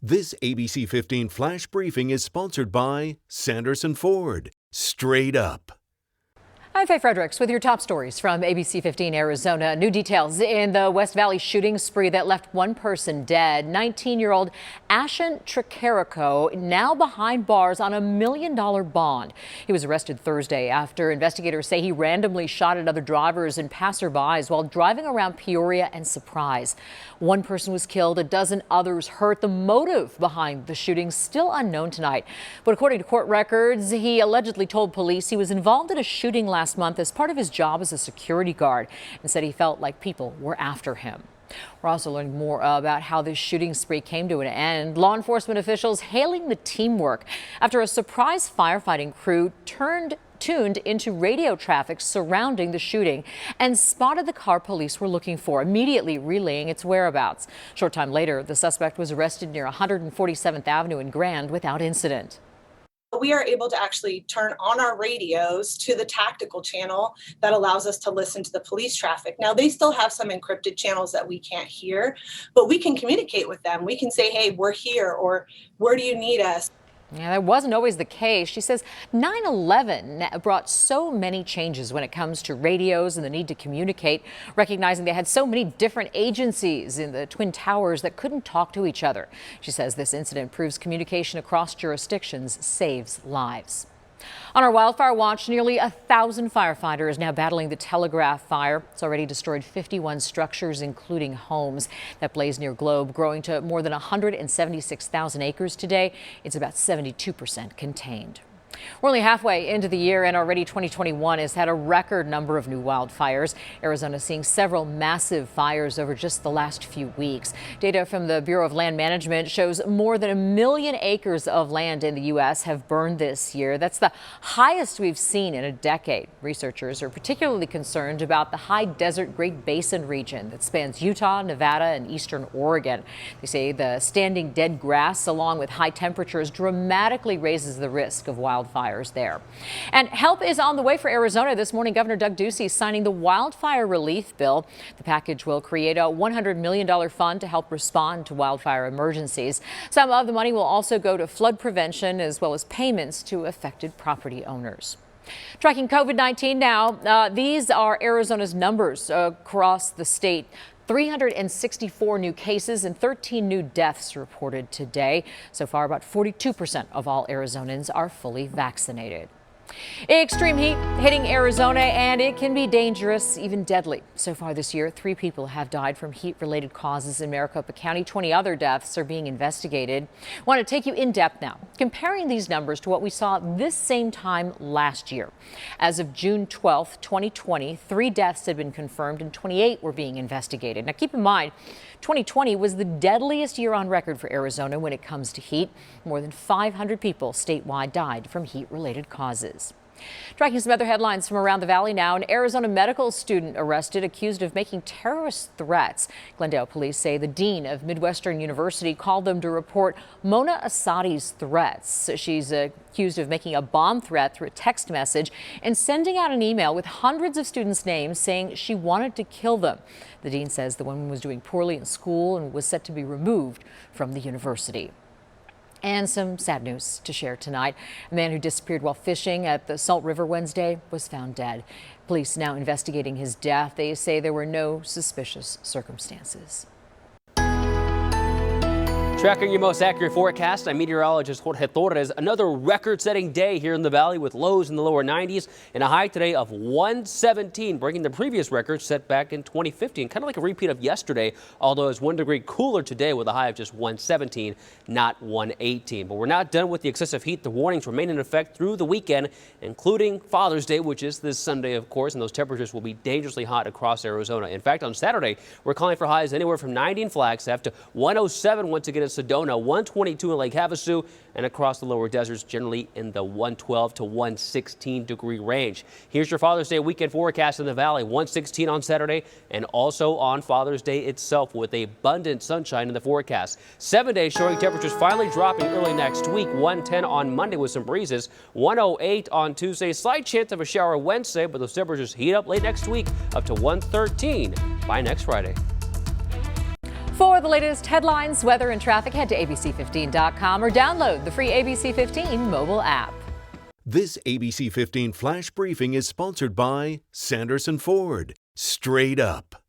This ABC 15 Flash Briefing is sponsored by Sanderson Ford. Straight up. I'm Faye Fredericks with your top stories from ABC15 Arizona. New details in the West Valley shooting spree that left one person dead. 19-year-old Ashen Tricarico now behind bars on $1 million bond. He was arrested Thursday after investigators say he randomly shot at other drivers and passerbys while driving around Peoria and Surprise. One person was killed, a dozen others hurt. The motive behind the shooting still unknown tonight. But according to court records, he allegedly told police he was involved in a shooting last month as part of his job as a security guard and said he felt like people were after him. We're also learning more about how this shooting spree came to an end. Law enforcement officials hailing the teamwork after a surprise firefighting crew tuned into radio traffic surrounding the shooting and spotted the car police were looking for, immediately relaying its whereabouts. Short time later, the suspect was arrested near 147th Avenue in Grand without incident. We are able to actually turn on our radios to the tactical channel that allows us to listen to the police traffic. Now, they still have some encrypted channels that we can't hear, but we can communicate with them. We can say, hey, we're here, or where do you need us? Yeah, that wasn't always the case. She says 9/11 brought so many changes when it comes to radios and the need to communicate, recognizing they had so many different agencies in the Twin Towers that couldn't talk to each other. She says this incident proves communication across jurisdictions saves lives. On our wildfire watch, nearly 1,000 firefighters now battling the Telegraph fire. It's already destroyed 51 structures, including homes. That blaze near Globe growing to more than 176,000 acres today. It's about 72% contained. We're only halfway into the year and already 2021 has had a record number of new wildfires. Arizona seeing several massive fires over just the last few weeks. Data from the Bureau of Land Management shows more than 1 million acres of land in the U.S. have burned this year. That's the highest we've seen in a decade. Researchers are particularly concerned about the high desert Great Basin region that spans Utah, Nevada, and eastern Oregon. They say the standing dead grass along with high temperatures dramatically raises the risk of wildfires there. And help is on the way for Arizona. This morning, Governor Doug Ducey signing the wildfire relief bill. The package will create a $100 million fund to help respond to wildfire emergencies. Some of the money will also go to flood prevention as well as payments to affected property owners. Tracking COVID-19 now, these are Arizona's numbers across the state. 364 new cases and 13 new deaths reported today. So far, about 42% of all Arizonans are fully vaccinated. Extreme heat hitting Arizona, and it can be dangerous, even deadly. So far this year, 3 people have died from heat-related causes in Maricopa County. 20 other deaths are being investigated. I want to take you in depth now, comparing these numbers to what we saw this same time last year. As of June 12th, 2020, 3 deaths had been confirmed and 28 were being investigated. Now, keep in mind, 2020 was the deadliest year on record for Arizona when it comes to heat. More than 500 people statewide died from heat-related causes. Tracking some other headlines from around the valley now. An Arizona medical student arrested accused of making terrorist threats. Glendale police say the dean of Midwestern University called them to report Mona Asadi's threats. She's accused of making a bomb threat through a text message and sending out an email with hundreds of students' names saying she wanted to kill them. The dean says the woman was doing poorly in school and was set to be removed from the university. And some sad news to share tonight. A man who disappeared while fishing at the Salt River Wednesday was found dead. Police now investigating his death. They say there were no suspicious circumstances. Tracking your most accurate forecast, I'm meteorologist Jorge Torres. Another record-setting day here in the valley with lows in the lower 90s and a high today of 117, breaking the previous record set back in 2015. Kind of like a repeat of yesterday, although it's 1 degree cooler today with a high of just 117, not 118. But we're not done with the excessive heat. The warnings remain in effect through the weekend, including Father's Day, which is this Sunday, of course, and those temperatures will be dangerously hot across Arizona. In fact, on Saturday, we're calling for highs anywhere from 90 in Flagstaff to 107 once again in Sedona, 122 in Lake Havasu, and across the lower deserts generally in the 112 to 116 degree range. Here's your Father's Day weekend forecast in the valley. 116 on Saturday and also on Father's Day itself with abundant sunshine in the forecast. 7 days showing temperatures finally dropping early next week. 110 on Monday with some breezes. 108 on Tuesday. Slight chance of a shower Wednesday, but those temperatures heat up late next week up to 113 by next Friday. For the latest headlines, weather, and traffic, head to abc15.com or download the free ABC15 mobile app. This ABC 15 Flash Briefing is sponsored by Sanderson Ford. Straight up.